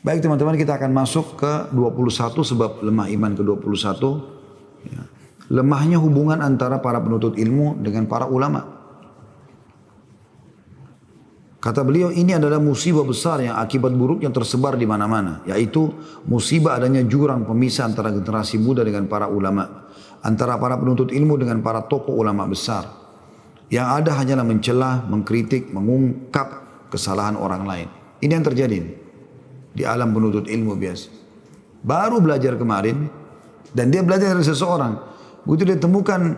Baik teman-teman, kita akan masuk ke 21 sebab lemah iman ke 21. Ya. Lemahnya hubungan antara para penuntut ilmu dengan para ulama. Kata beliau, ini adalah musibah besar yang akibat buruknya tersebar di mana-mana, yaitu musibah adanya jurang pemisah antara generasi muda dengan para ulama, antara para penuntut ilmu dengan para tokoh ulama besar. Yang ada hanyalah mencela, mengkritik, mengungkap kesalahan orang lain. Ini yang terjadi di alam penuntut ilmu biasa. Baru belajar kemarin dan dia belajar dari seseorang. Begitu dia temukan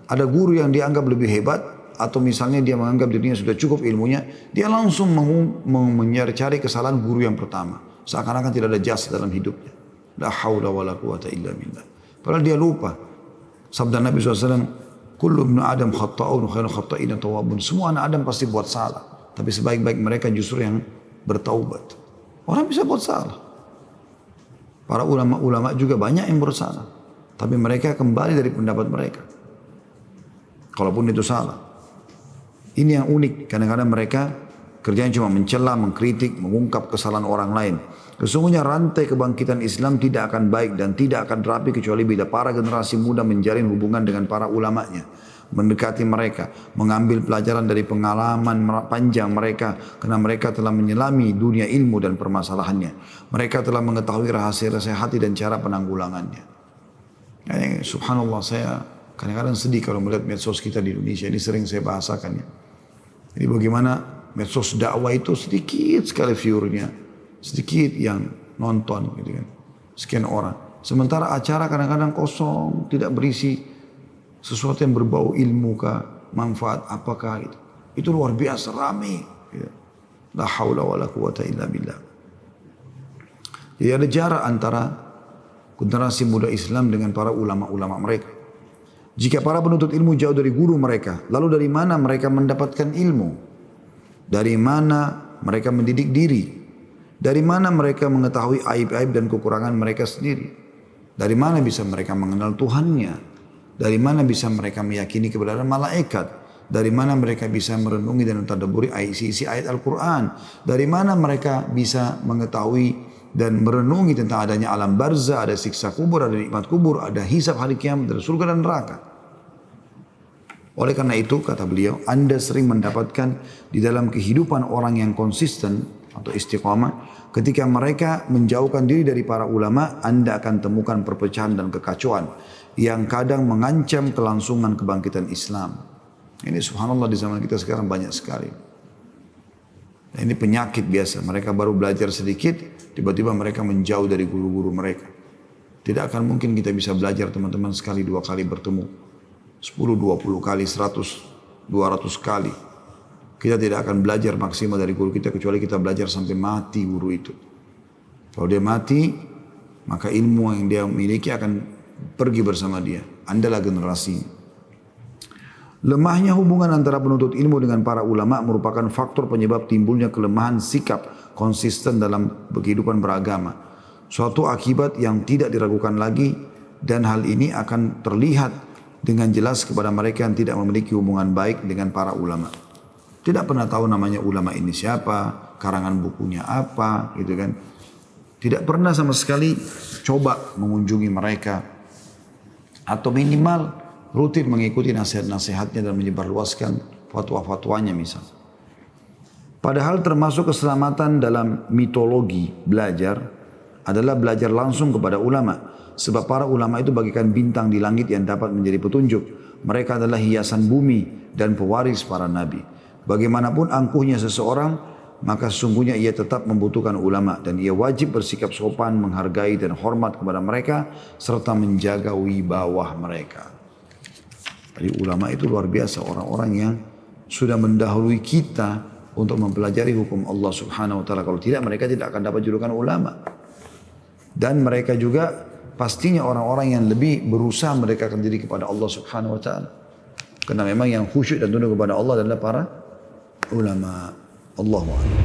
ada guru yang dianggap lebih hebat, atau misalnya dia menganggap dirinya sudah cukup ilmunya, dia langsung mencari kesalahan guru yang pertama. Seakan-akan tidak ada jasa dalam hidupnya. La haula wa la quwata illa billah. Padahal dia lupa. Sabda Nabi SAW, Kullu ibnu Adam khatta'un khairu khatta'ina tawabun. Semua anak Adam pasti buat salah. Tapi sebaik-baik mereka justru yang bertaubat. Orang bisa buat salah. Para ulama-ulama juga banyak yang bersalah. Tapi mereka kembali dari pendapat mereka. Kalaupun itu salah. Ini yang unik, kadang-kadang mereka kerjanya cuma mencela, mengkritik, mengungkap kesalahan orang lain. Sesungguhnya rantai kebangkitan Islam tidak akan baik dan tidak akan rapi kecuali bila para generasi muda menjalin hubungan dengan para ulamanya, mendekati mereka, mengambil pelajaran dari pengalaman panjang mereka, karena mereka telah menyelami dunia ilmu dan permasalahannya. Mereka telah mengetahui rahasia-rahasia hati dan cara penanggulangannya. Subhanallah, saya kadang-kadang sedih kalau melihat medsos kita di Indonesia. Ini sering saya bahasakan ya. Jadi bagaimana medsos dakwah itu sedikit sekali viewernya, sedikit yang nonton gitu kan, sekian orang. Sementara acara kadang-kadang kosong, tidak berisi sesuatu yang berbau ilmu kah, manfaat apakah gitu. Itu luar biasa ramai. Gitu. La haula wa la quwata illa billah. Jadi ada jarak antara generasi muda Islam dengan para ulama-ulama mereka. Jika para penuntut ilmu jauh dari guru mereka, lalu dari mana mereka mendapatkan ilmu? Dari mana mereka mendidik diri? Dari mana mereka mengetahui aib-aib dan kekurangan mereka sendiri? Dari mana bisa mereka mengenal Tuhannya? Dari mana bisa mereka meyakini kebenaran malaikat? Dari mana mereka bisa merenungi dan mentadabburi isi ayat Al-Quran? Dari mana mereka bisa mengetahui dan merenungi tentang adanya alam barzah, ada siksa kubur, ada nikmat kubur, ada hisab hari kiamat, ada surga dan neraka. Oleh karena itu, kata beliau, Anda sering mendapatkan di dalam kehidupan orang yang konsisten atau istiqamah, ketika mereka menjauhkan diri dari para ulama, Anda akan temukan perpecahan dan kekacauan yang kadang mengancam kelangsungan kebangkitan Islam. Ini subhanallah di zaman kita sekarang banyak sekali. Nah, ini penyakit biasa. Mereka baru belajar sedikit, tiba-tiba mereka menjauh dari guru-guru mereka. Tidak akan mungkin kita bisa belajar teman-teman sekali, dua kali bertemu. 10, 20 kali, 100, 200 kali. Kita tidak akan belajar maksimal dari guru kita kecuali kita belajar sampai mati guru itu. Kalau dia mati, maka ilmu yang dia miliki akan pergi bersama dia. Andalah generasi. Lemahnya hubungan antara penuntut ilmu dengan para ulama merupakan faktor penyebab timbulnya kelemahan sikap konsisten dalam kehidupan beragama. Suatu akibat yang tidak diragukan lagi, dan hal ini akan terlihat dengan jelas kepada mereka yang tidak memiliki hubungan baik dengan para ulama. Tidak pernah tahu namanya ulama ini siapa, karangan bukunya apa, gitu kan. Tidak pernah sama sekali coba mengunjungi mereka, atau minimal rutin mengikuti nasihat-nasihatnya dan menyebarluaskan fatwa-fatwanya misal. Padahal termasuk keselamatan dalam mitologi belajar adalah belajar langsung kepada ulama. Sebab para ulama itu bagaikan bintang di langit yang dapat menjadi petunjuk. Mereka adalah hiasan bumi dan pewaris para nabi. Bagaimanapun angkuhnya seseorang, maka sesungguhnya ia tetap membutuhkan ulama. Dan ia wajib bersikap sopan, menghargai dan hormat kepada mereka, serta menjaga wibawah mereka. Jadi ulama itu luar biasa, orang-orang yang sudah mendahului kita untuk mempelajari hukum Allah subhanahu wa ta'ala. Kalau tidak, mereka tidak akan dapat julukan ulama. Dan mereka juga pastinya orang-orang yang lebih berusaha mendekatkan diri kepada Allah subhanahu wa ta'ala. Karena memang yang khusyuk dan tunduk kepada Allah adalah para ulama. Allahu a'lam.